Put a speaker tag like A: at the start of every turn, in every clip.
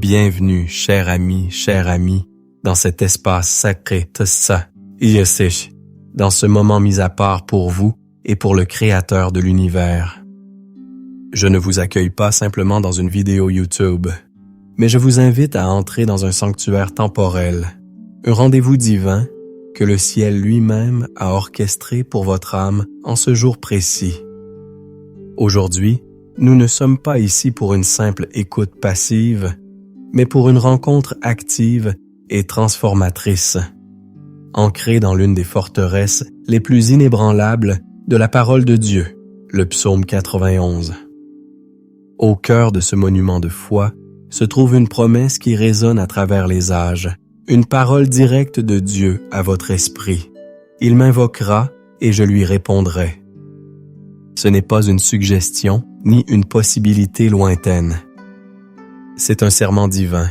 A: Bienvenue, cher ami, dans cet espace sacré, Tassa, Yesish, dans ce moment mis à part pour vous et pour le Créateur de l'univers. Je ne vous accueille pas simplement dans une vidéo YouTube, mais je vous invite à entrer dans un sanctuaire temporel, un rendez-vous divin que le ciel lui-même a orchestré pour votre âme en ce jour précis. Aujourd'hui, nous ne sommes pas ici pour une simple écoute passive, mais pour une rencontre active et transformatrice, ancrée dans l'une des forteresses les plus inébranlables de la parole de Dieu, le psaume 91. Au cœur de ce monument de foi se trouve une promesse qui résonne à travers les âges, une parole directe de Dieu à votre esprit. Il m'invoquera et je lui répondrai. Ce n'est pas une suggestion ni une possibilité lointaine. C'est un serment divin.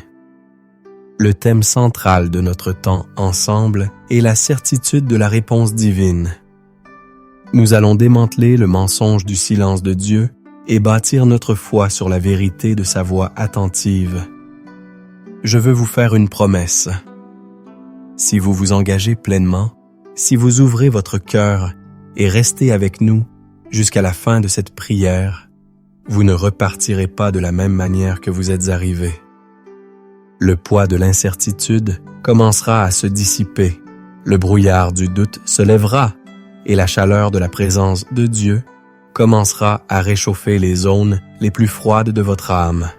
A: Le thème central de notre temps ensemble est la certitude de la réponse divine. Nous allons démanteler le mensonge du silence de Dieu et bâtir notre foi sur la vérité de sa voix attentive. Je veux vous faire une promesse. Si vous vous engagez pleinement, si vous ouvrez votre cœur et restez avec nous jusqu'à la fin de cette prière, vous ne repartirez pas de la même manière que vous êtes arrivé. Le poids de l'incertitude commencera à se dissiper, le brouillard du doute se lèvera et la chaleur de la présence de Dieu commencera à réchauffer les zones les plus froides de votre âme.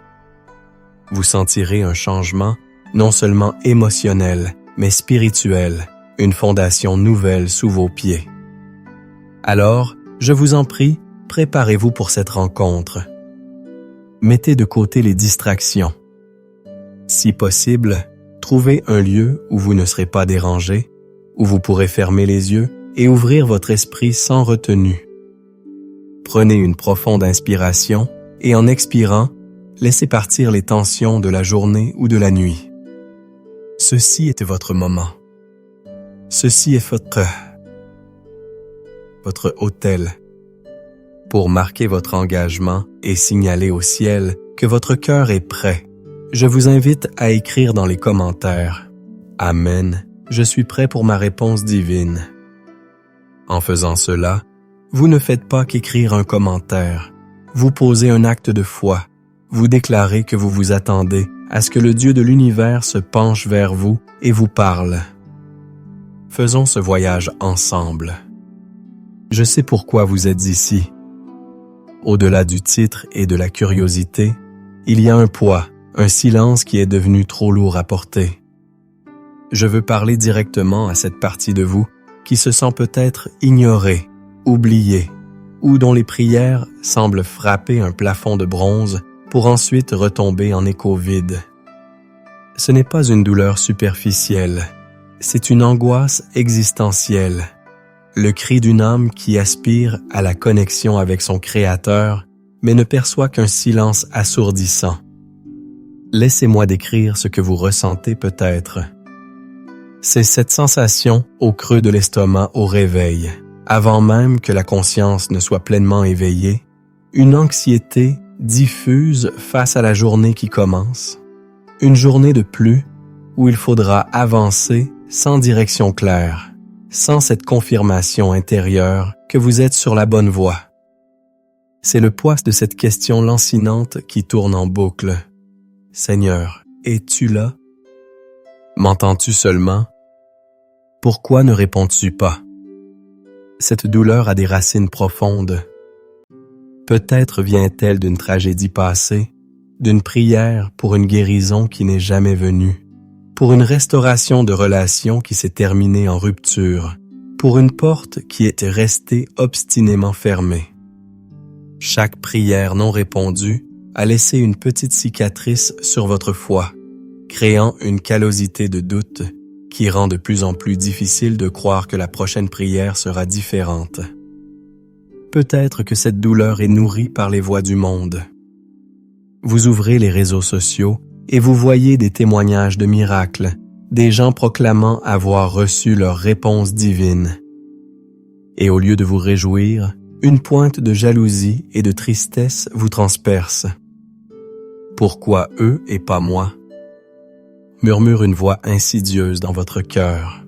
A: Vous sentirez un changement non seulement émotionnel, mais spirituel, une fondation nouvelle sous vos pieds. Alors, je vous en prie, préparez-vous pour cette rencontre. Mettez de côté les distractions. Si possible, trouvez un lieu où vous ne serez pas dérangé, où vous pourrez fermer les yeux et ouvrir votre esprit sans retenue. Prenez une profonde inspiration et en expirant, laissez partir les tensions de la journée ou de la nuit. Ceci est votre moment. Ceci est votre autel. Pour marquer votre engagement et signaler au ciel que votre cœur est prêt, je vous invite à écrire dans les commentaires « Amen, je suis prêt pour ma réponse divine ». En faisant cela, vous ne faites pas qu'écrire un commentaire. Vous posez un acte de foi. Vous déclarez que vous vous attendez à ce que le Dieu de l'univers se penche vers vous et vous parle. Faisons ce voyage ensemble. Je sais pourquoi vous êtes ici. Au-delà du titre et de la curiosité, il y a un poids, un silence qui est devenu trop lourd à porter. Je veux parler directement à cette partie de vous qui se sent peut-être ignorée, oubliée, ou dont les prières semblent frapper un plafond de bronze pour ensuite retomber en écho vide. Ce n'est pas une douleur superficielle, c'est une angoisse existentielle. Le cri d'une âme qui aspire à la connexion avec son Créateur, mais ne perçoit qu'un silence assourdissant. Laissez-moi décrire ce que vous ressentez peut-être. C'est cette sensation au creux de l'estomac au réveil, avant même que la conscience ne soit pleinement éveillée, une anxiété diffuse face à la journée qui commence, une journée de plus où il faudra avancer sans direction claire, sans cette confirmation intérieure que vous êtes sur la bonne voie. C'est le poids de cette question lancinante qui tourne en boucle. Seigneur, es-tu là? M'entends-tu seulement? Pourquoi ne réponds-tu pas? Cette douleur a des racines profondes. Peut-être vient-elle d'une tragédie passée, d'une prière pour une guérison qui n'est jamais venue, pour une restauration de relations qui s'est terminée en rupture, pour une porte qui est restée obstinément fermée. Chaque prière non répondue a laissé une petite cicatrice sur votre foi, créant une callosité de doute qui rend de plus en plus difficile de croire que la prochaine prière sera différente. Peut-être que cette douleur est nourrie par les voix du monde. Vous ouvrez les réseaux sociaux et vous voyez des témoignages de miracles, des gens proclamant avoir reçu leur réponse divine. Et au lieu de vous réjouir, une pointe de jalousie et de tristesse vous transperce. Pourquoi eux et pas moi? murmure une voix insidieuse dans votre cœur.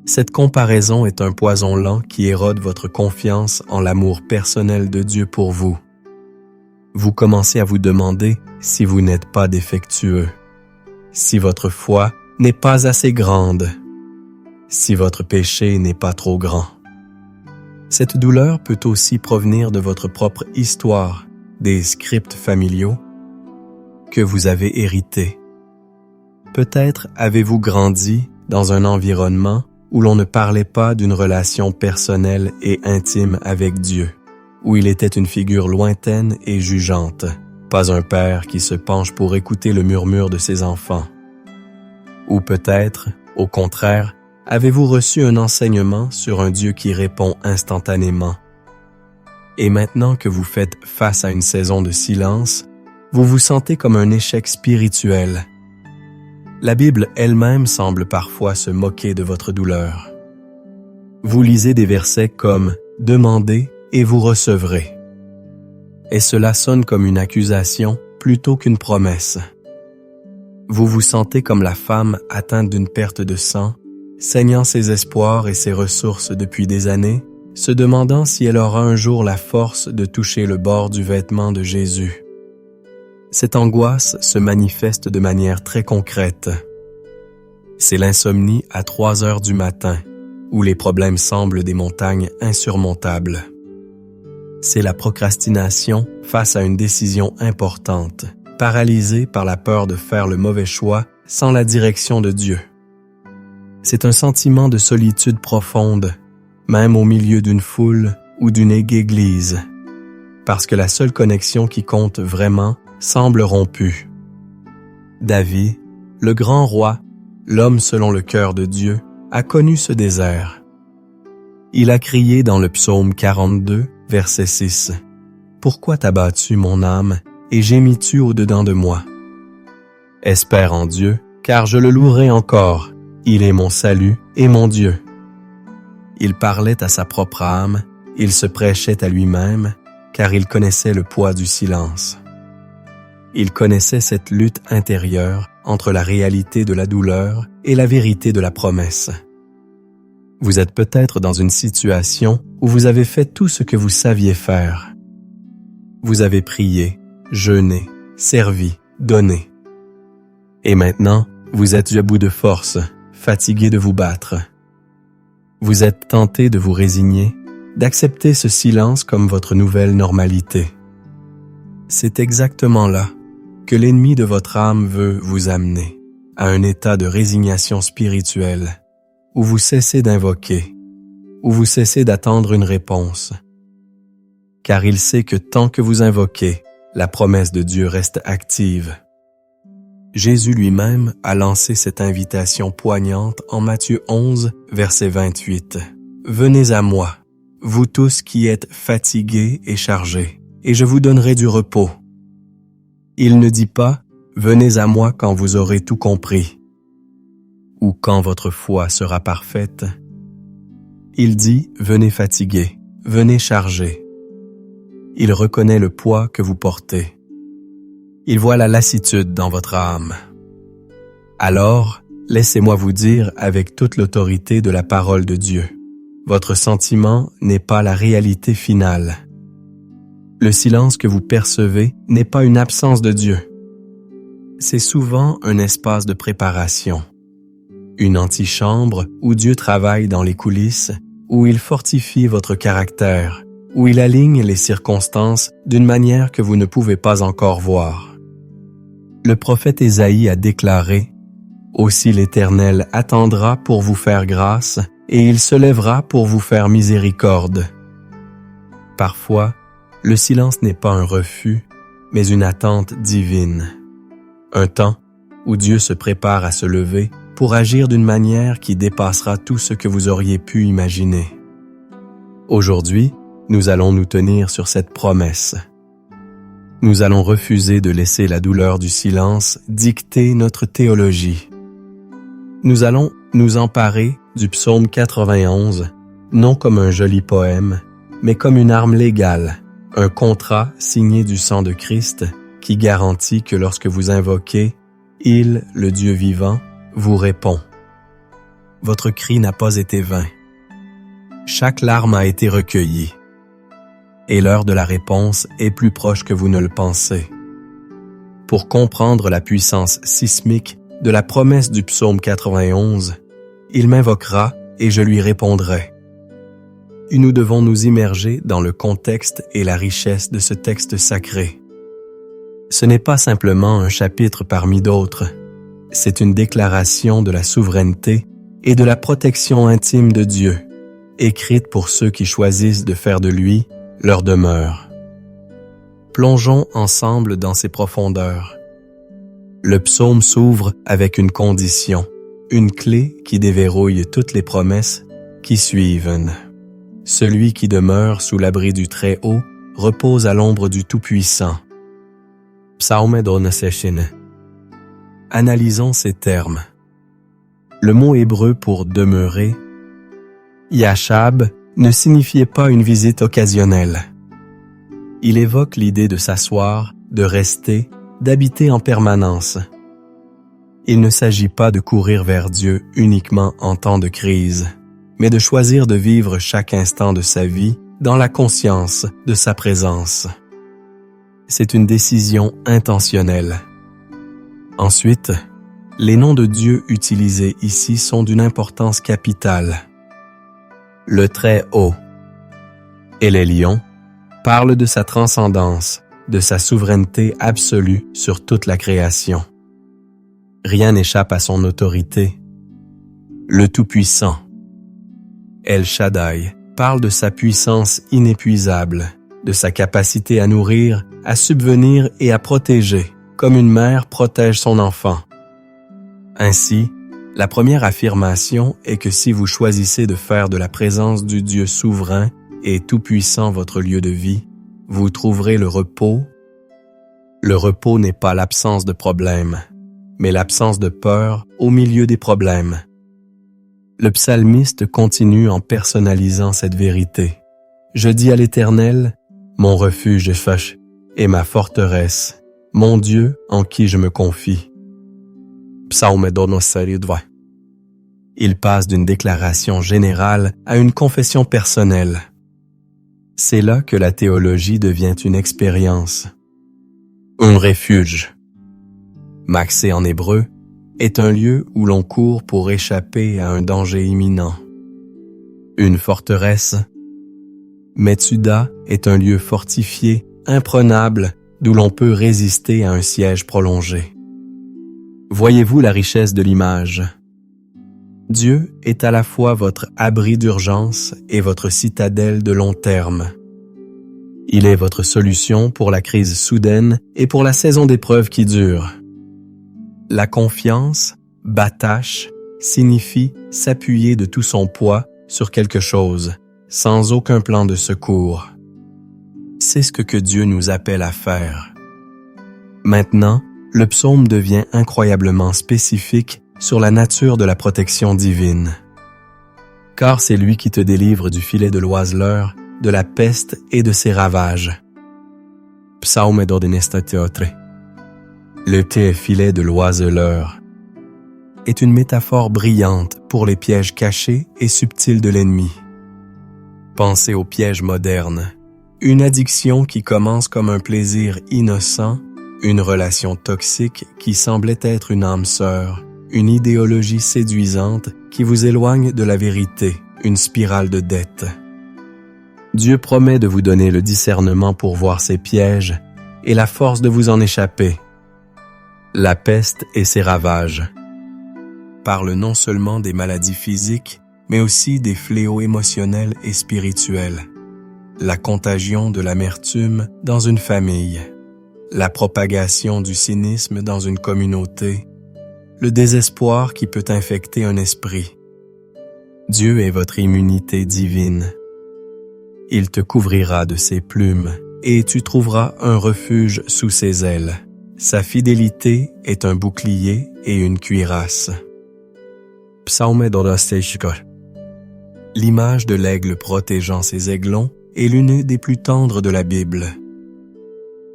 A: Cette comparaison est un poison lent qui érode votre confiance en l'amour personnel de Dieu pour vous. Vous commencez à vous demander si vous n'êtes pas défectueux, si votre foi n'est pas assez grande, si votre péché n'est pas trop grand. Cette douleur peut aussi provenir de votre propre histoire, des scripts familiaux que vous avez hérités. Peut-être avez-vous grandi dans un environnement où l'on ne parlait pas d'une relation personnelle et intime avec Dieu, où il était une figure lointaine et jugeante, pas un père qui se penche pour écouter le murmure de ses enfants. Ou peut-être, au contraire, avez-vous reçu un enseignement sur un Dieu qui répond instantanément? Et maintenant que vous faites face à une saison de silence, vous vous sentez comme un échec spirituel. La Bible elle-même semble parfois se moquer de votre douleur. Vous lisez des versets comme « Demandez et vous recevrez ». Et cela sonne comme une accusation plutôt qu'une promesse. Vous vous sentez comme la femme atteinte d'une perte de sang, saignant ses espoirs et ses ressources depuis des années, se demandant si elle aura un jour la force de toucher le bord du vêtement de Jésus. Cette angoisse se manifeste de manière très concrète. C'est l'insomnie à 3 heures du matin, où les problèmes semblent des montagnes insurmontables. C'est la procrastination face à une décision importante, paralysée par la peur de faire le mauvais choix sans la direction de Dieu. C'est un sentiment de solitude profonde, même au milieu d'une foule ou d'une église, parce que la seule connexion qui compte vraiment semble rompue. David, le grand roi, l'homme selon le cœur de Dieu, a connu ce désert. Il a crié dans le psaume 42, verset 6, « Pourquoi t'as-tu mon âme, et gémis-tu au-dedans de moi? Espère en Dieu, car je le louerai encore. Il est mon salut et mon Dieu. » Il parlait à sa propre âme, il se prêchait à lui-même, car il connaissait le poids du silence. Il connaissait cette lutte intérieure entre la réalité de la douleur et la vérité de la promesse. Vous êtes peut-être dans une situation où vous avez fait tout ce que vous saviez faire. Vous avez prié, jeûné, servi, donné. Et maintenant, vous êtes à bout de force, fatigué de vous battre. Vous êtes tenté de vous résigner, d'accepter ce silence comme votre nouvelle normalité. C'est exactement là que l'ennemi de votre âme veut vous amener, à un état de résignation spirituelle, où vous cessez d'invoquer, où vous cessez d'attendre une réponse. Car il sait que tant que vous invoquez, la promesse de Dieu reste active. Jésus lui-même a lancé cette invitation poignante en Matthieu 11, verset 28. « Venez à moi, vous tous qui êtes fatigués et chargés, et je vous donnerai du repos. » Il ne dit pas « Venez à moi quand vous aurez tout compris » ou quand votre foi sera parfaite. Il dit « Venez fatigués, venez chargés. » Il reconnaît le poids que vous portez. Il voit la lassitude dans votre âme. Alors, laissez-moi vous dire avec toute l'autorité de la parole de Dieu, votre sentiment n'est pas la réalité finale. Le silence que vous percevez n'est pas une absence de Dieu. C'est souvent un espace de préparation, une antichambre où Dieu travaille dans les coulisses, où il fortifie votre caractère, où il aligne les circonstances d'une manière que vous ne pouvez pas encore voir. Le prophète Ésaïe a déclaré « Aussi l'Éternel attendra pour vous faire grâce, et il se lèvera pour vous faire miséricorde. » Parfois, le silence n'est pas un refus, mais une attente divine. Un temps où Dieu se prépare à se lever pour agir d'une manière qui dépassera tout ce que vous auriez pu imaginer. Aujourd'hui, nous allons nous tenir sur cette promesse. Nous allons refuser de laisser la douleur du silence dicter notre théologie. Nous allons nous emparer du psaume 91, non comme un joli poème, mais comme une arme légale, un contrat signé du sang de Christ qui garantit que lorsque vous invoquez, Il, le Dieu vivant, vous répond. Votre cri n'a pas été vain. Chaque larme a été recueillie. Et l'heure de la réponse est plus proche que vous ne le pensez. Pour comprendre la puissance sismique de la promesse du psaume 91, il m'invoquera et je lui répondrai. Et nous devons nous immerger dans le contexte et la richesse de ce texte sacré. Ce n'est pas simplement un chapitre parmi d'autres, c'est une déclaration de la souveraineté et de la protection intime de Dieu, écrite pour ceux qui choisissent de faire de lui leur demeure. Plongeons ensemble dans ses profondeurs. Le psaume s'ouvre avec une condition, une clé qui déverrouille toutes les promesses qui suivent. Celui qui demeure sous l'abri du Très-Haut repose à l'ombre du Tout-Puissant. Psaume 96. Analysons ces termes. Le mot hébreu pour demeurer, yashab, ne signifiait pas une visite occasionnelle. Il évoque l'idée de s'asseoir, de rester, d'habiter en permanence. Il ne s'agit pas de courir vers Dieu uniquement en temps de crise, mais de choisir de vivre chaque instant de sa vie dans la conscience de sa présence. C'est une décision intentionnelle. Ensuite, les noms de Dieu utilisés ici sont d'une importance capitale. Le Très-Haut et les lions parlent de sa transcendance, de sa souveraineté absolue sur toute la création. Rien n'échappe à son autorité. Le Tout-Puissant, El Shaddai, parle de sa puissance inépuisable, de sa capacité à nourrir, à subvenir et à protéger, comme une mère protège son enfant. Ainsi, la première affirmation est que si vous choisissez de faire de la présence du Dieu souverain et tout-puissant votre lieu de vie, vous trouverez le repos. Le repos n'est pas l'absence de problèmes, mais l'absence de peur au milieu des problèmes. Le psalmiste continue en personnalisant cette vérité. Je dis à l'Éternel, mon refuge et ma forteresse, mon Dieu en qui je me confie. Psaume 92. Il passe d'une déclaration générale à une confession personnelle. C'est là que la théologie devient une expérience. Un refuge, maxé en hébreu, est un lieu où l'on court pour échapper à un danger imminent. Une forteresse, Metsuda, est un lieu fortifié, imprenable, d'où l'on peut résister à un siège prolongé. Voyez-vous la richesse de l'image? Dieu est à la fois votre abri d'urgence et votre citadelle de long terme. Il est votre solution pour la crise soudaine et pour la saison d'épreuves qui dure. La confiance, batache, signifie s'appuyer de tout son poids sur quelque chose, sans aucun plan de secours. C'est ce que Dieu nous appelle à faire. Maintenant, le psaume devient incroyablement spécifique sur la nature de la protection divine. Car c'est lui qui te délivre du filet de l'oiseleur, de la peste et de ses ravages. Psaume 92. Le filet de l'oiseleur est une métaphore brillante pour les pièges cachés et subtils de l'ennemi. Pensez aux pièges modernes, une addiction qui commence comme un plaisir innocent, une relation toxique qui semblait être une âme sœur, une idéologie séduisante qui vous éloigne de la vérité, une spirale de dette. Dieu promet de vous donner le discernement pour voir ces pièges et la force de vous en échapper. La peste et ses ravages parlent non seulement des maladies physiques, mais aussi des fléaux émotionnels et spirituels. La contagion de l'amertume dans une famille, la propagation du cynisme dans une communauté, le désespoir qui peut infecter un esprit. Dieu est votre immunité divine. Il te couvrira de ses plumes et tu trouveras un refuge sous ses ailes. Sa fidélité est un bouclier et une cuirasse. Psaume 96. L'image de l'aigle protégeant ses aiglons est l'une des plus tendres de la Bible.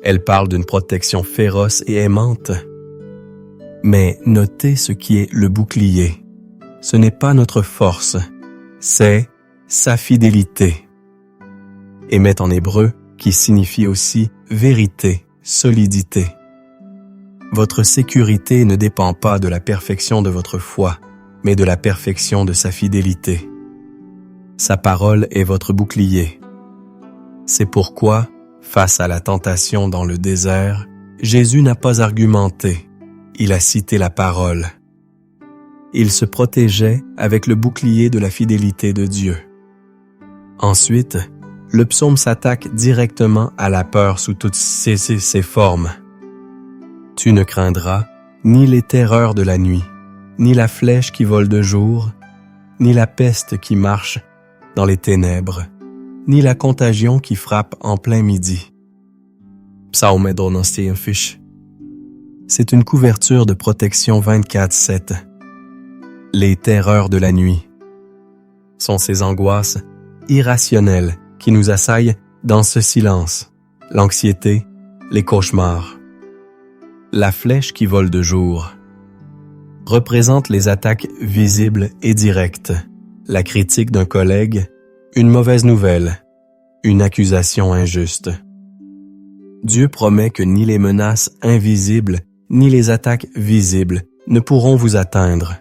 A: Elle parle d'une protection féroce et aimante. Mais notez ce qui est le bouclier. Ce n'est pas notre force, c'est sa fidélité. Émet en hébreu, qui signifie aussi vérité, solidité. Votre sécurité ne dépend pas de la perfection de votre foi, mais de la perfection de sa fidélité. Sa parole est votre bouclier. C'est pourquoi, face à la tentation dans le désert, Jésus n'a pas argumenté, il a cité la parole. Il se protégeait avec le bouclier de la fidélité de Dieu. Ensuite, le psaume s'attaque directement à la peur sous toutes ses formes. Tu ne craindras ni les terreurs de la nuit, ni la flèche qui vole de jour, ni la peste qui marche dans les ténèbres, ni la contagion qui frappe en plein midi. C'est une couverture de protection 24/7. Les terreurs de la nuit sont ces angoisses irrationnelles qui nous assaillent dans ce silence, l'anxiété, les cauchemars. La flèche qui vole de jour représente les attaques visibles et directes, la critique d'un collègue, une mauvaise nouvelle, une accusation injuste. Dieu promet que ni les menaces invisibles ni les attaques visibles ne pourront vous atteindre.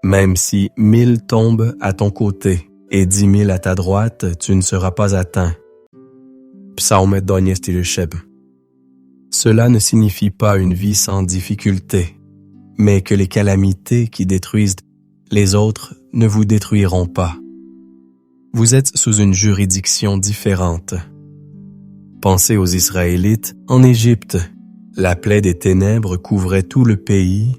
A: Même si 1000 tombent à ton côté et 10 000 à ta droite, tu ne seras pas atteint. Cela ne signifie pas une vie sans difficulté, mais que les calamités qui détruisent les autres ne vous détruiront pas. Vous êtes sous une juridiction différente. Pensez aux Israélites en Égypte. La plaie des ténèbres couvrait tout le pays,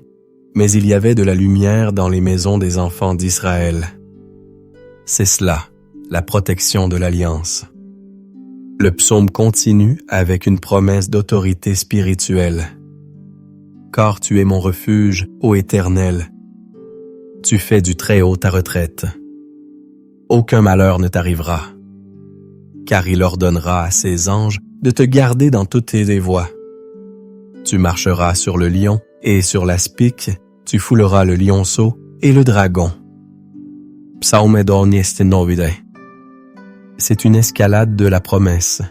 A: mais il y avait de la lumière dans les maisons des enfants d'Israël. C'est cela, la protection de l'Alliance. Le psaume continue avec une promesse d'autorité spirituelle. Car tu es mon refuge, ô Éternel. Tu fais du Très-Haut ta retraite. Aucun malheur ne t'arrivera, car il ordonnera à ses anges de te garder dans toutes tes voies. Tu marcheras sur le lion et sur l'aspic, tu fouleras le lionceau et le dragon. C'est une escalade de la promesse.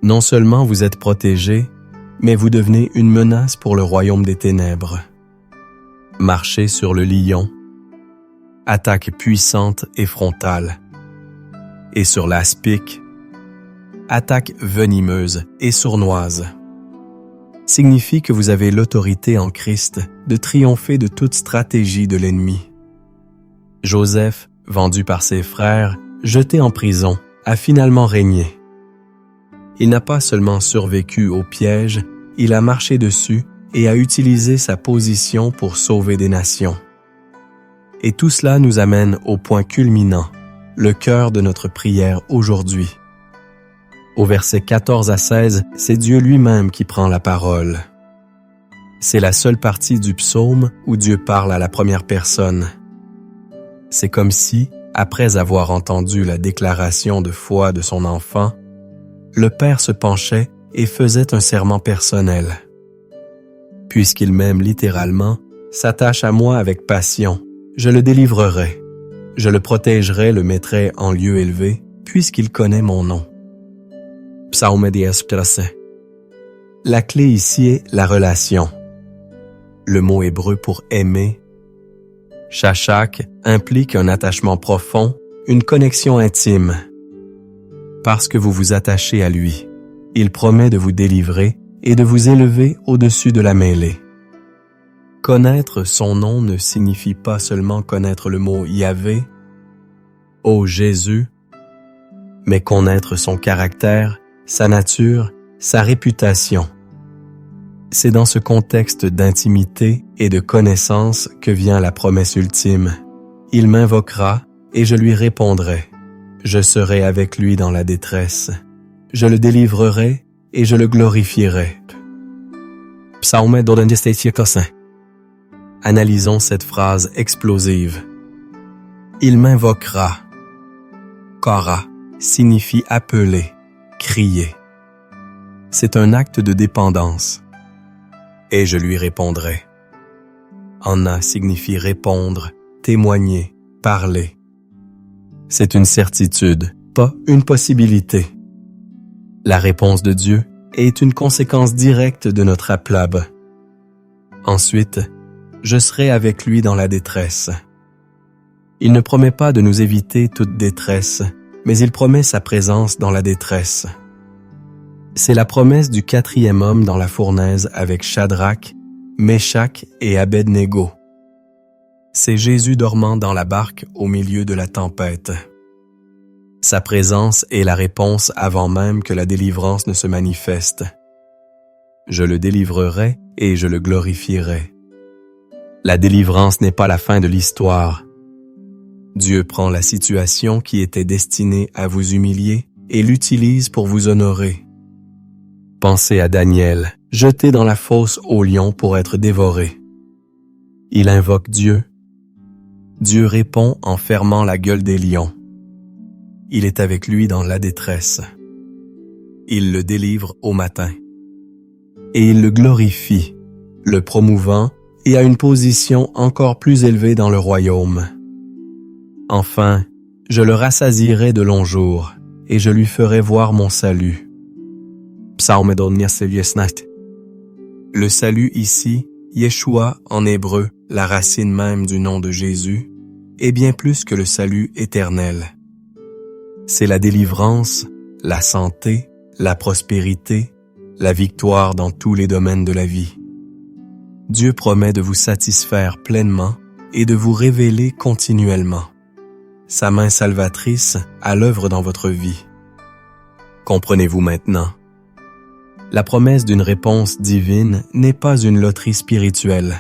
A: Non seulement vous êtes protégés, mais vous devenez une menace pour le royaume des ténèbres. Marchez sur le lion, attaque puissante et frontale, et sur l'aspic, attaque venimeuse et sournoise. Signifie que vous avez l'autorité en Christ de triompher de toute stratégie de l'ennemi. Joseph, vendu par ses frères, jeté en prison, a finalement régné. Il n'a pas seulement survécu au piège, il a marché dessus et a utilisé sa position pour sauver des nations. Et tout cela nous amène au point culminant, le cœur de notre prière aujourd'hui. Au verset 14 à 16, c'est Dieu lui-même qui prend la parole. C'est la seule partie du psaume où Dieu parle à la première personne. C'est comme si, après avoir entendu la déclaration de foi de son enfant, le Père se penchait et faisait un serment personnel. Puisqu'il m'aime littéralement, s'attache à moi avec passion, je le délivrerai. Je le protégerai, le mettrai en lieu élevé, puisqu'il connaît mon nom. La clé ici est la relation. Le mot hébreu pour aimer, shachak, implique un attachement profond, une connexion intime. Parce que vous vous attachez à lui, il promet de vous délivrer et de vous élever au-dessus de la mêlée. Connaître son nom ne signifie pas seulement connaître le mot Yahvé, ô Jésus, mais connaître son caractère, sa nature, sa réputation. C'est dans ce contexte d'intimité et de connaissance que vient la promesse ultime. Il m'invoquera et je lui répondrai. Je serai avec lui dans la détresse. Je le délivrerai et je le glorifierai. Analysons cette phrase explosive. Il m'invoquera. Kara signifie appeler, crier. C'est un acte de dépendance. et je lui répondrai. Anna signifie répondre, témoigner, parler. C'est une certitude, pas une possibilité. La réponse de Dieu est une conséquence directe de notre aplab. Ensuite, je serai avec lui dans la détresse. Il ne promet pas de nous éviter toute détresse, mais il promet sa présence dans la détresse. C'est la promesse du 4e homme dans la fournaise avec Shadrach, Meshach et Abed-Négo. C'est Jésus dormant dans la barque au milieu de la tempête. Sa présence est la réponse avant même que la délivrance ne se manifeste. Je le délivrerai et je le glorifierai. La délivrance n'est pas la fin de l'histoire. Dieu prend la situation qui était destinée à vous humilier et l'utilise pour vous honorer. Pensez à Daniel, jeté dans la fosse aux lions pour être dévoré. Il invoque Dieu. Dieu répond en fermant la gueule des lions. Il est avec lui dans la détresse. Il le délivre au matin. Et il le glorifie, le promouvant et à une position encore plus élevée dans le royaume. Enfin, je le rassasierai de longs jours et je lui ferai voir mon salut. Le salut ici, Yeshua en hébreu, la racine même du nom de Jésus, est bien plus que le salut éternel. C'est la délivrance, la santé, la prospérité, la victoire dans tous les domaines de la vie. Dieu promet de vous satisfaire pleinement et de vous révéler continuellement. Sa main salvatrice à l'œuvre dans votre vie. Comprenez-vous maintenant? La promesse d'une réponse divine n'est pas une loterie spirituelle.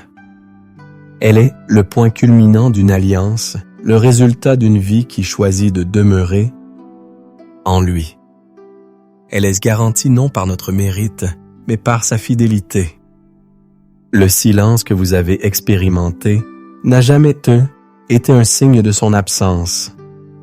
A: Elle est le point culminant d'une alliance, le résultat d'une vie qui choisit de demeurer en lui. Elle est garantie non par notre mérite, mais par sa fidélité. Le silence que vous avez expérimenté n'a jamais été un signe de son absence,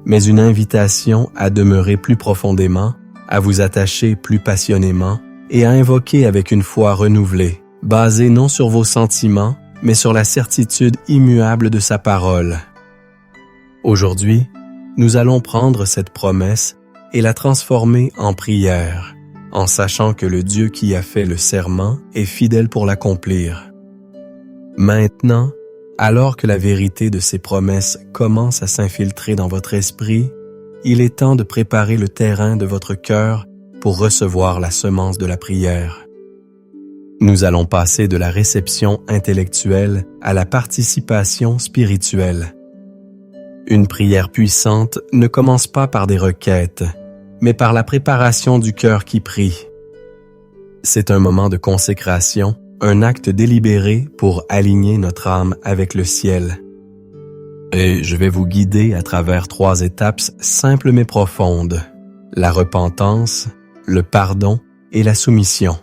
A: mais une invitation à demeurer plus profondément, à vous attacher plus passionnément et à invoquer avec une foi renouvelée, basée non sur vos sentiments, mais sur la certitude immuable de sa parole. Aujourd'hui, nous allons prendre cette promesse et la transformer en prière, en sachant que le Dieu qui a fait le serment est fidèle pour l'accomplir. Maintenant, alors que la vérité de ces promesses commence à s'infiltrer dans votre esprit, il est temps de préparer le terrain de votre cœur pour recevoir la semence de la prière. Nous allons passer de la réception intellectuelle à la participation spirituelle. Une prière puissante ne commence pas par des requêtes, mais par la préparation du cœur qui prie. C'est un moment de consécration, un acte délibéré pour aligner notre âme avec le ciel. Et je vais vous guider à travers 3 étapes simples mais profondes: la repentance, le pardon et la soumission.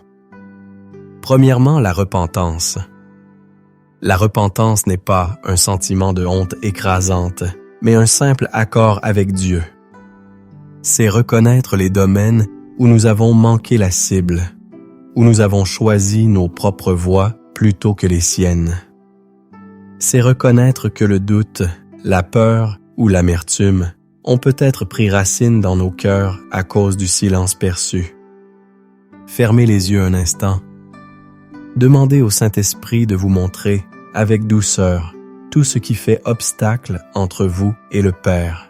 A: Premièrement, la repentance. La repentance n'est pas un sentiment de honte écrasante, mais un simple accord avec Dieu. C'est reconnaître les domaines où nous avons manqué la cible, où nous avons choisi nos propres voies plutôt que les siennes. C'est reconnaître que le doute, la peur ou l'amertume ont peut-être pris racine dans nos cœurs à cause du silence perçu. Fermez les yeux un instant. Demandez au Saint-Esprit de vous montrer, avec douceur, tout ce qui fait obstacle entre vous et le Père.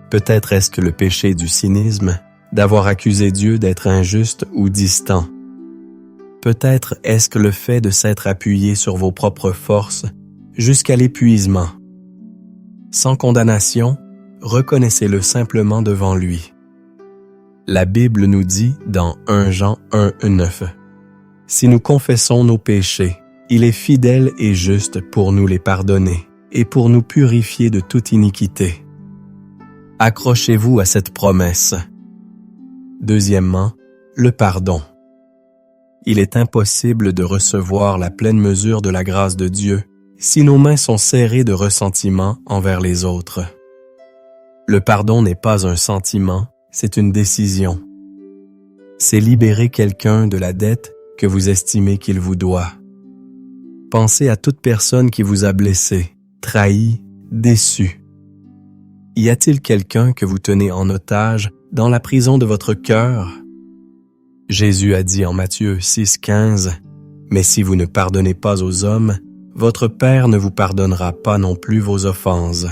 A: Peut-être est-ce que le péché du cynisme, d'avoir accusé Dieu d'être injuste ou distant. Peut-être est-ce que le fait de s'être appuyé sur vos propres forces jusqu'à l'épuisement. Sans condamnation, reconnaissez-le simplement devant lui. La Bible nous dit dans 1 Jean 1:9, « Si nous confessons nos péchés, il est fidèle et juste pour nous les pardonner et pour nous purifier de toute iniquité. » Accrochez-vous à cette promesse. Deuxièmement, le pardon. Il est impossible de recevoir la pleine mesure de la grâce de Dieu si nos mains sont serrées de ressentiment envers les autres. Le pardon n'est pas un sentiment, c'est une décision. C'est libérer quelqu'un de la dette que vous estimez qu'il vous doit. Pensez à toute personne qui vous a blessé, trahi, déçu. Y a-t-il quelqu'un que vous tenez en otage dans la prison de votre cœur? Jésus a dit en Matthieu 6,15 « Mais si vous ne pardonnez pas aux hommes, votre Père ne vous pardonnera pas non plus vos offenses. »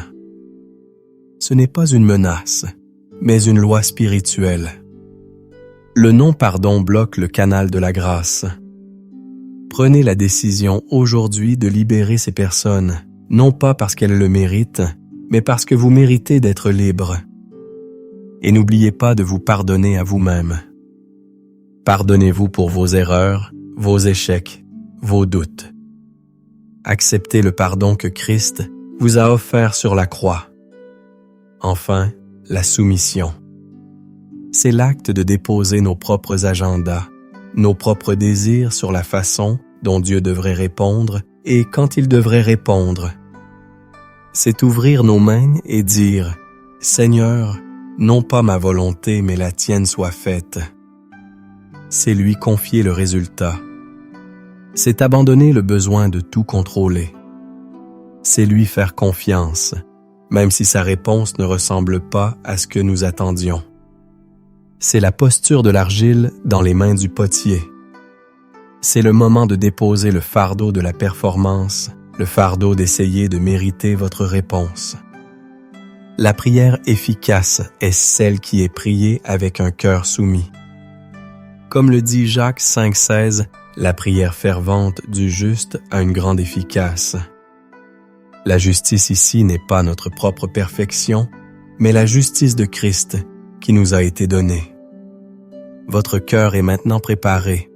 A: Ce n'est pas une menace, mais une loi spirituelle. Le non-pardon bloque le canal de la grâce. Prenez la décision aujourd'hui de libérer ces personnes, non pas parce qu'elles le méritent, mais parce que vous méritez d'être libre. Et n'oubliez pas de vous pardonner à vous-même. Pardonnez-vous pour vos erreurs, vos échecs, vos doutes. Acceptez le pardon que Christ vous a offert sur la croix. Enfin, la soumission. C'est l'acte de déposer nos propres agendas, nos propres désirs sur la façon dont Dieu devrait répondre et quand il devrait répondre. C'est ouvrir nos mains et dire « Seigneur, non pas ma volonté, mais la tienne soit faite. » C'est lui confier le résultat. C'est abandonner le besoin de tout contrôler. C'est lui faire confiance, même si sa réponse ne ressemble pas à ce que nous attendions. C'est la posture de l'argile dans les mains du potier. C'est le moment de déposer le fardeau de la performance, le fardeau d'essayer de mériter votre réponse. La prière efficace est celle qui est priée avec un cœur soumis. Comme le dit Jacques 5,16, la prière fervente du juste a une grande efficace. La justice ici n'est pas notre propre perfection, mais la justice de Christ qui nous a été donnée. Votre cœur est maintenant préparé.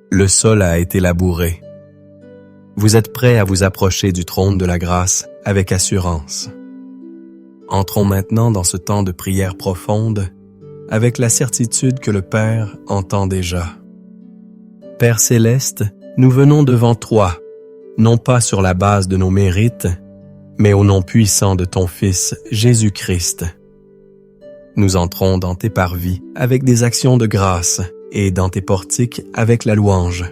A: Le sol a été labouré. Vous êtes prêt à vous approcher du trône de la grâce avec assurance. Entrons maintenant dans ce temps de prière profonde avec la certitude que le Père entend déjà. Père céleste, nous venons devant toi, non pas sur la base de nos mérites, mais au nom puissant de ton Fils, Jésus-Christ. Nous entrons dans tes parvis avec des actions de grâce et dans tes portiques avec la louange.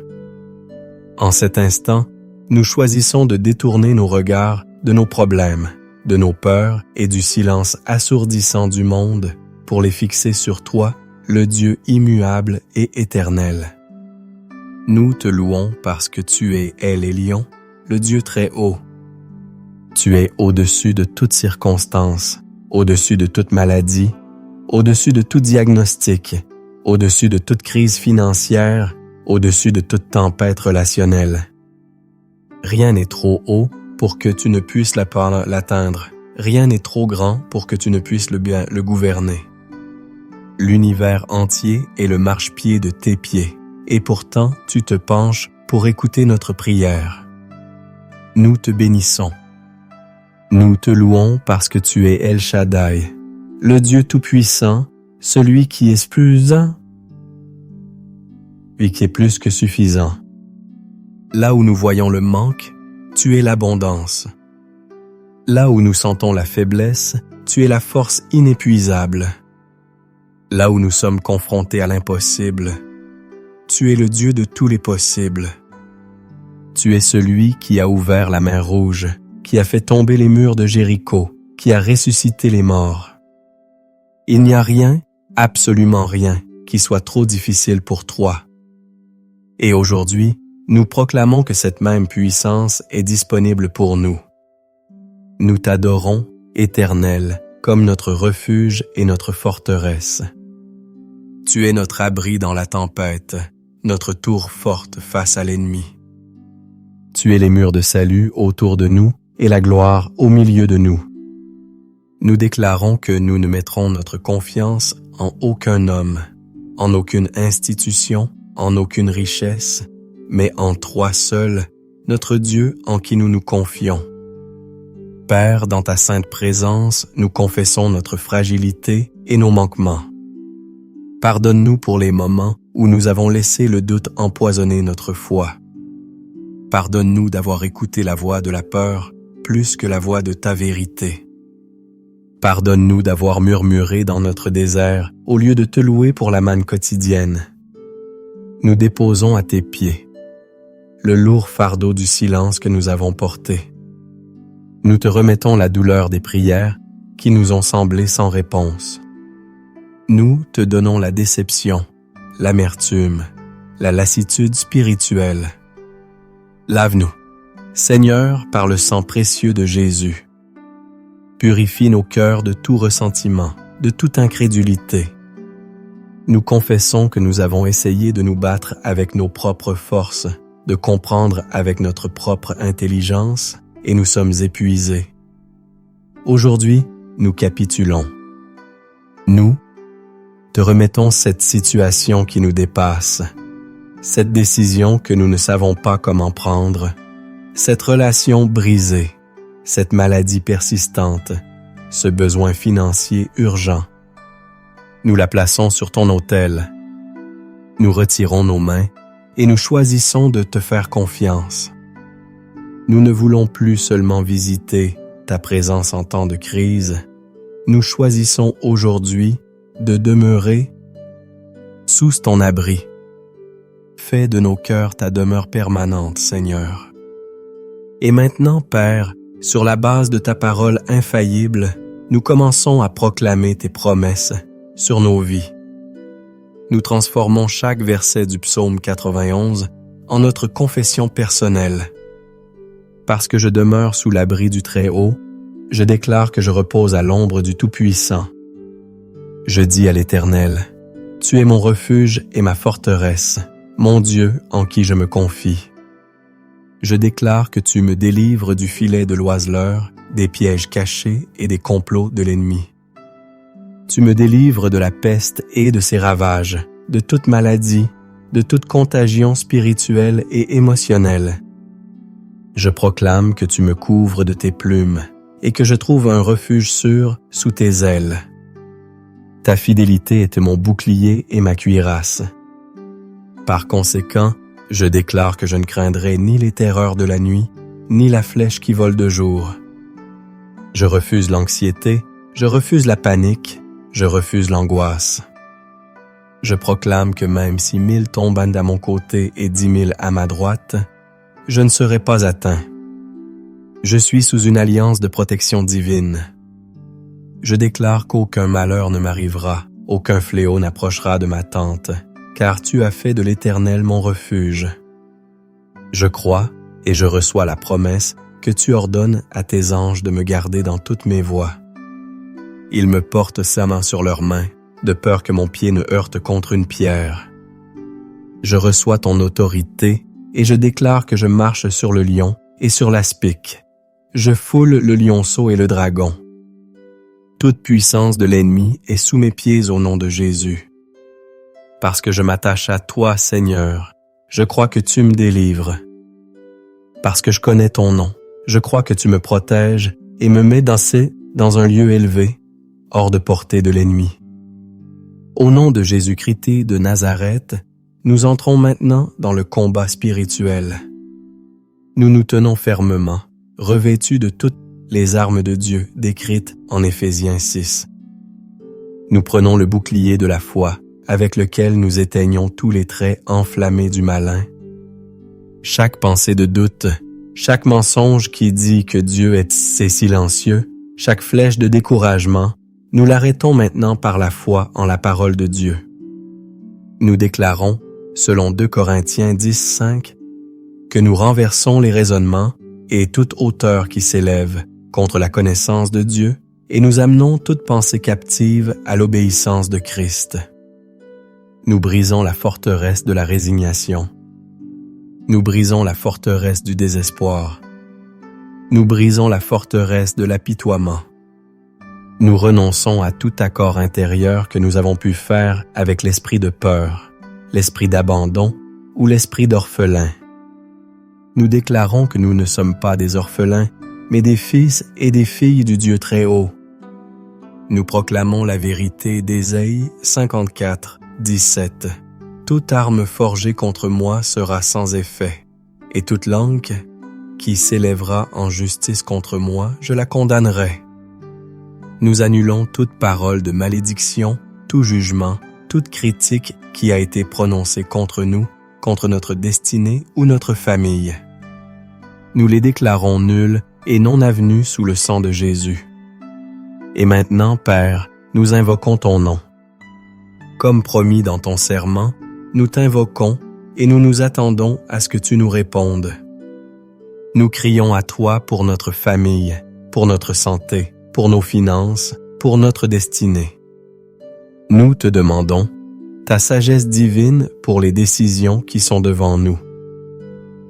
A: En cet instant, nous choisissons de détourner nos regards de nos problèmes, de nos peurs et du silence assourdissant du monde pour les fixer sur toi, le Dieu immuable et éternel. Nous te louons parce que tu es El Elyon, le Dieu très haut. Tu es au-dessus de toute circonstance, au-dessus de toute maladie, au-dessus de tout diagnostic, au-dessus de toute crise financière, au-dessus de toute tempête relationnelle. Rien n'est trop haut pour que tu ne puisses l'atteindre. Rien n'est trop grand pour que tu ne puisses le gouverner. L'univers entier est le marchepied de tes pieds, et pourtant tu te penches pour écouter notre prière. Nous te bénissons. Nous te louons parce que tu es El Shaddai, le Dieu Tout-Puissant, celui qui est plus que suffisant. Là où nous voyons le manque, tu es l'abondance. Là où nous sentons la faiblesse, tu es la force inépuisable. Là où nous sommes confrontés à l'impossible, tu es le Dieu de tous les possibles. Tu es celui qui a ouvert la mer Rouge, qui a fait tomber les murs de Jéricho, qui a ressuscité les morts. Il n'y a rien, absolument rien, qui soit trop difficile pour toi. Et aujourd'hui, nous proclamons que cette même puissance est disponible pour nous. Nous t'adorons, Éternel, comme notre refuge et notre forteresse. Tu es notre abri dans la tempête, notre tour forte face à l'ennemi. Tu es les murs de salut autour de nous et la gloire au milieu de nous. Nous déclarons que nous ne mettrons notre confiance en aucun homme, en aucune institution, en aucune richesse, mais en toi seul, notre Dieu en qui nous nous confions. Père, dans ta sainte présence, nous confessons notre fragilité et nos manquements. Pardonne-nous pour les moments où nous avons laissé le doute empoisonner notre foi. Pardonne-nous d'avoir écouté la voix de la peur plus que la voix de ta vérité. Pardonne-nous d'avoir murmuré dans notre désert au lieu de te louer pour la manne quotidienne. nous déposons à tes pieds le lourd fardeau du silence que nous avons porté. Nous te remettons la douleur des prières qui nous ont semblé sans réponse. Nous te donnons la déception, l'amertume, la lassitude spirituelle. Lave-nous, Seigneur, par le sang précieux de Jésus. Purifie nos cœurs de tout ressentiment, de toute incrédulité. Nous confessons que nous avons essayé de nous battre avec nos propres forces, de comprendre avec notre propre intelligence, et nous sommes épuisés. Aujourd'hui, nous capitulons. Nous te remettons cette situation qui nous dépasse, cette décision que nous ne savons pas comment prendre, cette relation brisée, cette maladie persistante, ce besoin financier urgent. Nous la plaçons sur ton autel. Nous retirons nos mains et nous choisissons de te faire confiance. Nous ne voulons plus seulement visiter ta présence en temps de crise. Nous choisissons aujourd'hui de demeurer sous ton abri. Fais de nos cœurs ta demeure permanente, Seigneur. Et maintenant, Père, sur la base de ta parole infaillible, nous commençons à proclamer tes promesses sur nos vies. Nous transformons chaque verset du psaume 91 en notre confession personnelle. Parce que je demeure sous l'abri du Très-Haut, je déclare que je repose à l'ombre du Tout-Puissant. Je dis à l'Éternel, « Tu es mon refuge et ma forteresse, mon Dieu en qui je me confie. » Je déclare que tu me délivres du filet de l'oiseleur, des pièges cachés et des complots de l'ennemi. Tu me délivres de la peste et de ses ravages, de toute maladie, de toute contagion spirituelle et émotionnelle. Je proclame que tu me couvres de tes plumes et que je trouve un refuge sûr sous tes ailes. Ta fidélité est mon bouclier et ma cuirasse. Par conséquent, je déclare que je ne craindrai ni les terreurs de la nuit, ni la flèche qui vole de jour. Je refuse l'anxiété, je refuse la panique, je refuse l'angoisse. Je proclame que même si 1000 tombent à mon côté et 10 000 à ma droite, je ne serai pas atteint. Je suis sous une alliance de protection divine. Je déclare qu'aucun malheur ne m'arrivera, aucun fléau n'approchera de ma tente, car tu as fait de l'Éternel mon refuge. Je crois et je reçois la promesse que tu ordonnes à tes anges de me garder dans toutes mes voies. Ils me portent serment sur leurs mains, de peur que mon pied ne heurte contre une pierre. Je reçois ton autorité et je déclare que je marche sur le lion et sur l'aspic. Je foule le lionceau et le dragon. Toute puissance de l'ennemi est sous mes pieds au nom de Jésus. Parce que je m'attache à toi, Seigneur, je crois que tu me délivres. Parce que je connais ton nom, je crois que tu me protèges et me mets dans un lieu élevé, hors de portée de l'ennemi. Au nom de Jésus-Christ de Nazareth, nous entrons maintenant dans le combat spirituel. Nous nous tenons fermement, revêtus de toutes les armes de Dieu décrites en Éphésiens 6. Nous prenons le bouclier de la foi, avec lequel nous éteignons tous les traits enflammés du malin. Chaque pensée de doute, chaque mensonge qui dit que Dieu est silencieux, chaque flèche de découragement, nous l'arrêtons maintenant par la foi en la parole de Dieu. Nous déclarons, selon 2 Corinthiens 10:5, que nous renversons les raisonnements et toute hauteur qui s'élève contre la connaissance de Dieu, et nous amenons toute pensée captive à l'obéissance de Christ. Nous brisons la forteresse de la résignation. Nous brisons la forteresse du désespoir. Nous brisons la forteresse de l'apitoiement. Nous renonçons à tout accord intérieur que nous avons pu faire avec l'esprit de peur, l'esprit d'abandon ou l'esprit d'orphelin. Nous déclarons que nous ne sommes pas des orphelins, mais des fils et des filles du Dieu très haut. Nous proclamons la vérité d'Ésaïe 54:17. Toute arme forgée contre moi sera sans effet, et toute langue qui s'élèvera en justice contre moi, je la condamnerai. Nous annulons toute parole de malédiction, tout jugement, toute critique qui a été prononcée contre nous contre notre destinée ou notre famille. Nous les déclarons nuls et non avenus sous le sang de Jésus. Et maintenant, Père, nous invoquons ton nom. Comme promis dans ton serment, nous t'invoquons et nous nous attendons à ce que tu nous répondes. Nous crions à toi pour notre famille, pour notre santé, pour nos finances, pour notre destinée. Nous te demandons ta sagesse divine pour les décisions qui sont devant nous.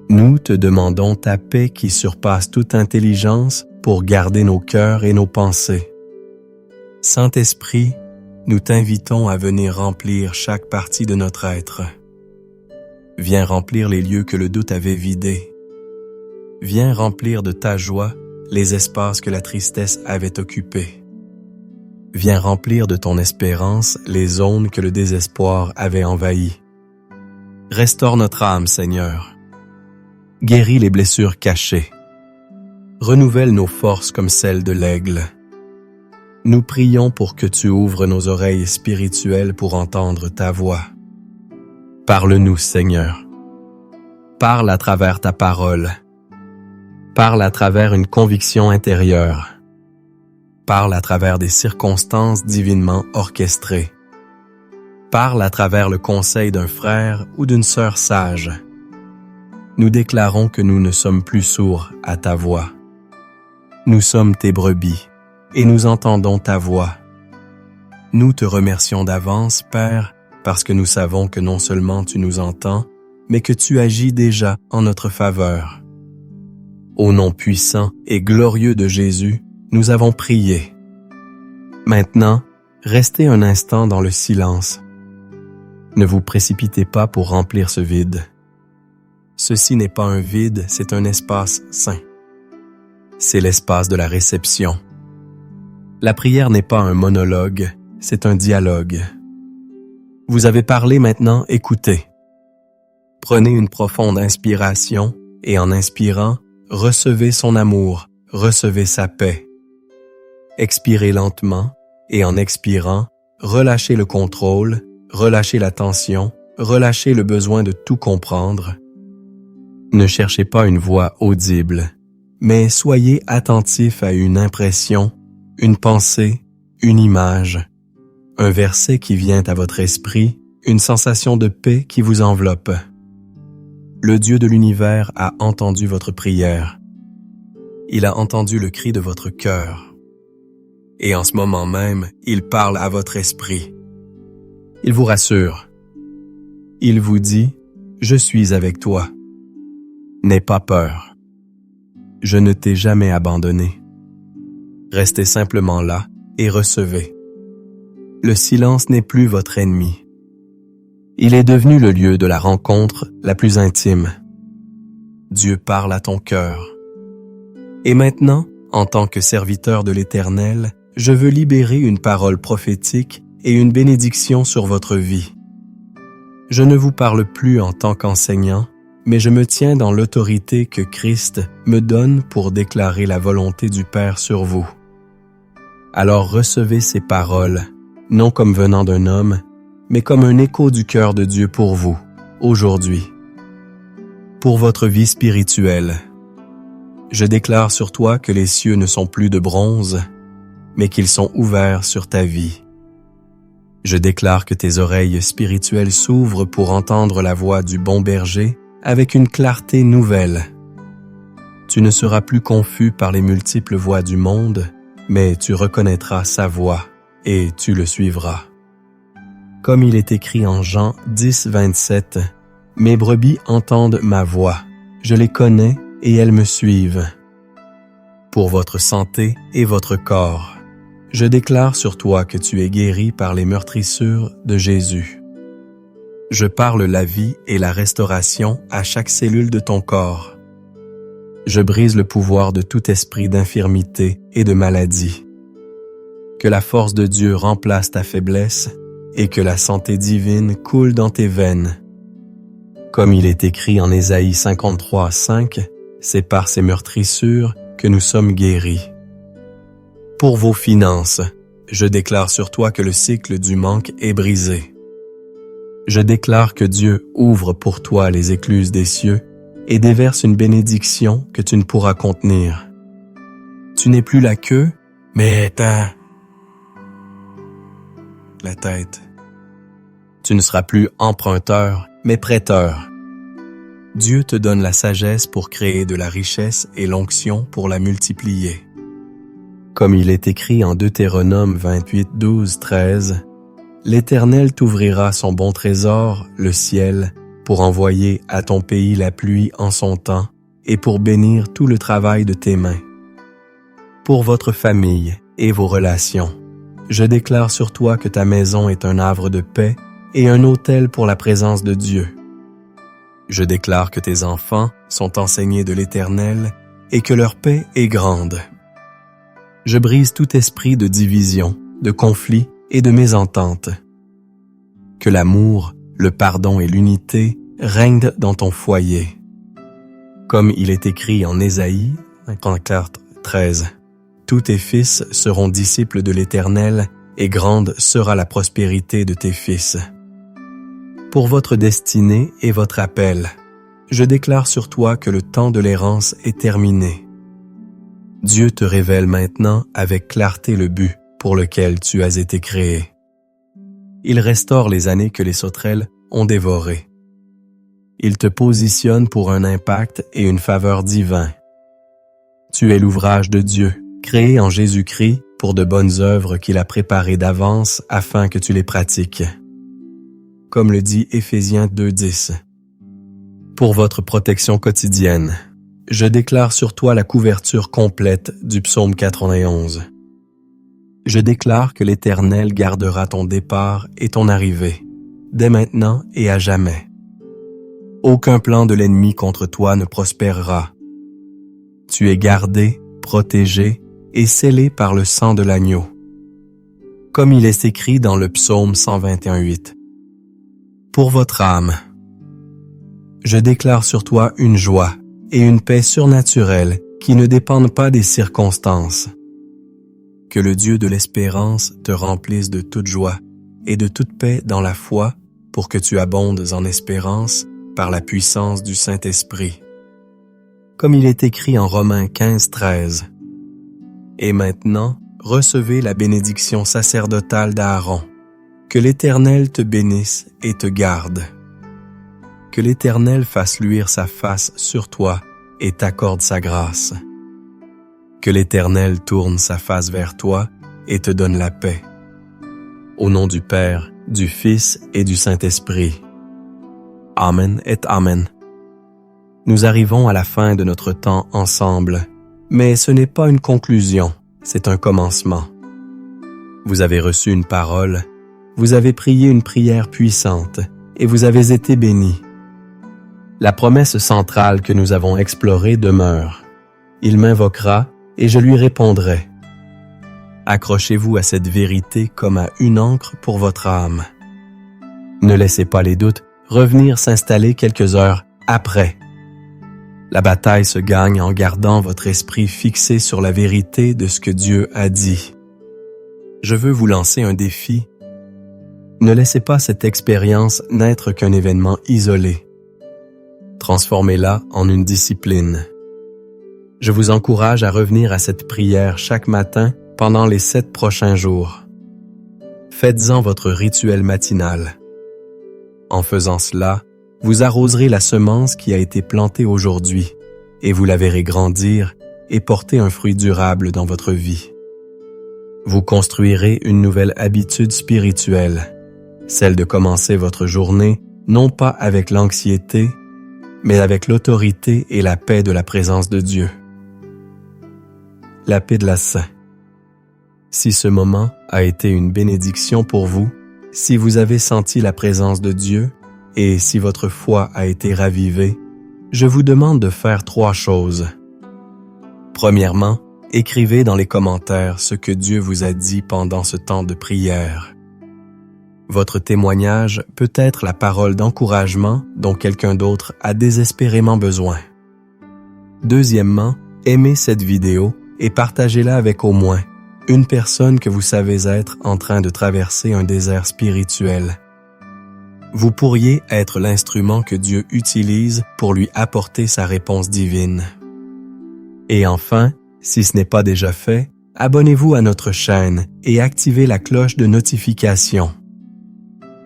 A: Nous te demandons ta paix qui surpasse toute intelligence pour garder nos cœurs et nos pensées. Saint-Esprit, nous t'invitons à venir remplir chaque partie de notre être. Viens remplir les lieux que le doute avait vidés. Viens remplir de ta joie les espaces que la tristesse avait occupés. Viens remplir de ton espérance les zones que le désespoir avait envahies. Restaure notre âme, Seigneur. Guéris les blessures cachées. Renouvelle nos forces comme celles de l'aigle. Nous prions pour que tu ouvres nos oreilles spirituelles pour entendre ta voix. Parle-nous, Seigneur. Parle à travers ta parole. Parle à travers une conviction intérieure. Parle à travers des circonstances divinement orchestrées. Parle à travers le conseil d'un frère ou d'une sœur sage. Nous déclarons que nous ne sommes plus sourds à ta voix. Nous sommes tes brebis et nous entendons ta voix. Nous te remercions d'avance, Père, parce que nous savons que non seulement tu nous entends, mais que tu agis déjà en notre faveur. Au nom puissant et glorieux de Jésus, nous avons prié. Maintenant, restez un instant dans le silence. Ne vous précipitez pas pour remplir ce vide. Ceci n'est pas un vide, c'est un espace saint. C'est l'espace de la réception. La prière n'est pas un monologue, c'est un dialogue. Vous avez parlé, maintenant écoutez. Prenez une profonde inspiration et en inspirant, recevez son amour, recevez sa paix. Expirez lentement et en expirant, relâchez le contrôle, relâchez la tension, relâchez le besoin de tout comprendre. Ne cherchez pas une voix audible, mais soyez attentif à une impression, une pensée, une image, un verset qui vient à votre esprit, une sensation de paix qui vous enveloppe. Le Dieu de l'univers a entendu votre prière. Il a entendu le cri de votre cœur. Et en ce moment même, il parle à votre esprit. Il vous rassure. Il vous dit, « Je suis avec toi. N'aie pas peur. Je ne t'ai jamais abandonné. » Restez simplement là et recevez. Le silence n'est plus votre ennemi. Il est devenu le lieu de la rencontre la plus intime. Dieu parle à ton cœur. Et maintenant, en tant que serviteur de l'Éternel, je veux libérer une parole prophétique et une bénédiction sur votre vie. Je ne vous parle plus en tant qu'enseignant, mais je me tiens dans l'autorité que Christ me donne pour déclarer la volonté du Père sur vous. Alors recevez ces paroles, non comme venant d'un homme, mais comme un écho du cœur de Dieu pour vous, aujourd'hui. Pour votre vie spirituelle, je déclare sur toi que les cieux ne sont plus de bronze, mais qu'ils sont ouverts sur ta vie. Je déclare que tes oreilles spirituelles s'ouvrent pour entendre la voix du bon berger avec une clarté nouvelle. Tu ne seras plus confus par les multiples voix du monde, mais tu reconnaîtras sa voix et tu le suivras. Comme il est écrit en Jean 10, 27, « Mes brebis entendent ma voix, je les connais et elles me suivent. » Pour votre santé et votre corps, je déclare sur toi que tu es guéri par les meurtrissures de Jésus. Je parle la vie et la restauration à chaque cellule de ton corps. Je brise le pouvoir de tout esprit d'infirmité et de maladie. Que la force de Dieu remplace ta faiblesse et que la santé divine coule dans tes veines. Comme il est écrit en Ésaïe 53, 5, c'est par ces meurtrissures que nous sommes guéris. Pour vos finances, je déclare sur toi que le cycle du manque est brisé. Je déclare que Dieu ouvre pour toi les écluses des cieux et déverse une bénédiction que tu ne pourras contenir. Tu n'es plus la queue, mais la tête. Tu ne seras plus emprunteur, mais prêteur. Dieu te donne la sagesse pour créer de la richesse et l'onction pour la multiplier. Comme il est écrit en Deutéronome 28, 12, 13, « L'Éternel t'ouvrira son bon trésor, le ciel, pour envoyer à ton pays la pluie en son temps et pour bénir tout le travail de tes mains. Pour votre famille et vos relations, je déclare sur toi que ta maison est un havre de paix et un autel pour la présence de Dieu. Je déclare que tes enfants sont enseignés de l'Éternel et que leur paix est grande. Je brise tout esprit de division, de conflit et de mésentente. Que l'amour, le pardon et l'unité règnent dans ton foyer. Comme il est écrit en Ésaïe 54, 13, « Tous tes fils seront disciples de l'Éternel et grande sera la prospérité de tes fils. » Pour votre destinée et votre appel, je déclare sur toi que le temps de l'errance est terminé. Dieu te révèle maintenant avec clarté le but pour lequel tu as été créé. Il restaure les années que les sauterelles ont dévorées. Il te positionne pour un impact et une faveur divins. Tu es l'ouvrage de Dieu, créé en Jésus-Christ pour de bonnes œuvres qu'il a préparées d'avance afin que tu les pratiques. Comme le dit Éphésiens 2.10. Pour votre protection quotidienne, je déclare sur toi la couverture complète du psaume 91. Je déclare que l'Éternel gardera ton départ et ton arrivée, dès maintenant et à jamais. Aucun plan de l'ennemi contre toi ne prospérera. Tu es gardé, protégé et scellé par le sang de l'agneau. Comme il est écrit dans le psaume 121.8. Pour votre âme, je déclare sur toi une joie et une paix surnaturelle qui ne dépendent pas des circonstances. Que le Dieu de l'espérance te remplisse de toute joie et de toute paix dans la foi pour que tu abondes en espérance par la puissance du Saint-Esprit. Comme il est écrit en Romains 15, 13. Et maintenant, recevez la bénédiction sacerdotale d'Aaron. Que l'Éternel te bénisse et te garde. Que l'Éternel fasse luire sa face sur toi et t'accorde sa grâce. Que l'Éternel tourne sa face vers toi et te donne la paix. Au nom du Père, du Fils et du Saint-Esprit. Amen et Amen. Nous arrivons à la fin de notre temps ensemble, mais ce n'est pas une conclusion, c'est un commencement. Vous avez reçu une parole, vous avez prié une prière puissante et vous avez été bénis. La promesse centrale que nous avons explorée demeure. Il m'invoquera et je lui répondrai. Accrochez-vous à cette vérité comme à une ancre pour votre âme. Ne laissez pas les doutes revenir s'installer quelques heures après. La bataille se gagne en gardant votre esprit fixé sur la vérité de ce que Dieu a dit. Je veux vous lancer un défi. Ne laissez pas cette expérience n'être qu'un événement isolé. Transformez-la en une discipline. Je vous encourage à revenir à cette prière chaque matin pendant les 7 prochains jours. Faites-en votre rituel matinal. En faisant cela, vous arroserez la semence qui a été plantée aujourd'hui et vous la verrez grandir et porter un fruit durable dans votre vie. Vous construirez une nouvelle habitude spirituelle, celle de commencer votre journée non pas avec l'anxiété, mais avec l'autorité et la paix de la présence de Dieu. La paix de la Saint. Si ce moment a été une bénédiction pour vous, si vous avez senti la présence de Dieu et si votre foi a été ravivée, je vous demande de faire 3 choses. Premièrement, écrivez dans les commentaires ce que Dieu vous a dit pendant ce temps de prière. Votre témoignage peut être la parole d'encouragement dont quelqu'un d'autre a désespérément besoin. Deuxièmement, aimez cette vidéo et partagez-la avec au moins une personne que vous savez être en train de traverser un désert spirituel. Vous pourriez être l'instrument que Dieu utilise pour lui apporter sa réponse divine. Et enfin, si ce n'est pas déjà fait, abonnez-vous à notre chaîne et activez la cloche de notification.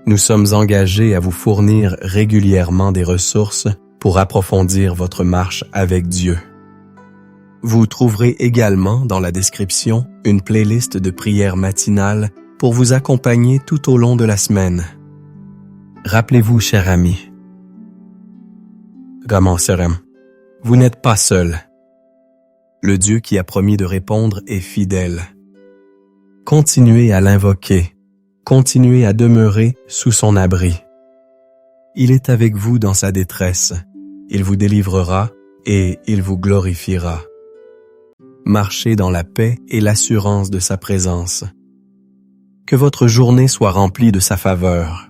A: Nous sommes engagés à vous fournir régulièrement des ressources pour approfondir votre marche avec Dieu. Vous trouverez également dans la description une playlist de prières matinales pour vous accompagner tout au long de la semaine. Rappelez-vous, cher ami, vous n'êtes pas seul. Le Dieu qui a promis de répondre est fidèle. Continuez à l'invoquer, continuez à demeurer sous son abri. Il est avec vous dans sa détresse, il vous délivrera et il vous glorifiera. Marchez dans la paix et l'assurance de sa présence. Que votre journée soit remplie de sa faveur.